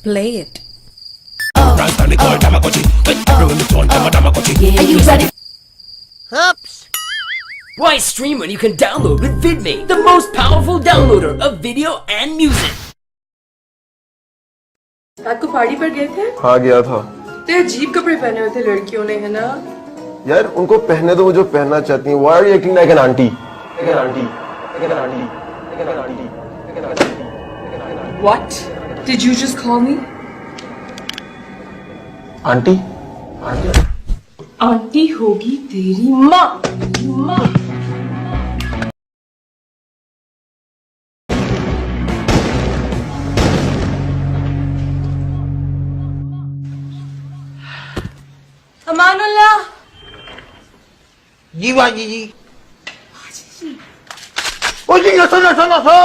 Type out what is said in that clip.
Play it. Are you ready? Oops. Why stream when you can download with VidMe, the most powerful downloader of video and music? रात को party पर गए थे? हाँ गया था। तो अजीब कपड़े पहने हुए थे लड़कियों ने, है ना? यार उनको पहने दो जो पहनना चाहती हैं। Why are you acting like an auntie? Like an auntie. Like an auntie. Like an auntie. Like an auntie. What? Did you just call me? Auntie? Auntie? Aunty होगी तेरी माँ। माँ। अमानुल्लाह। जी बाजी जी। ओ जी सुनो सुनो सुनो।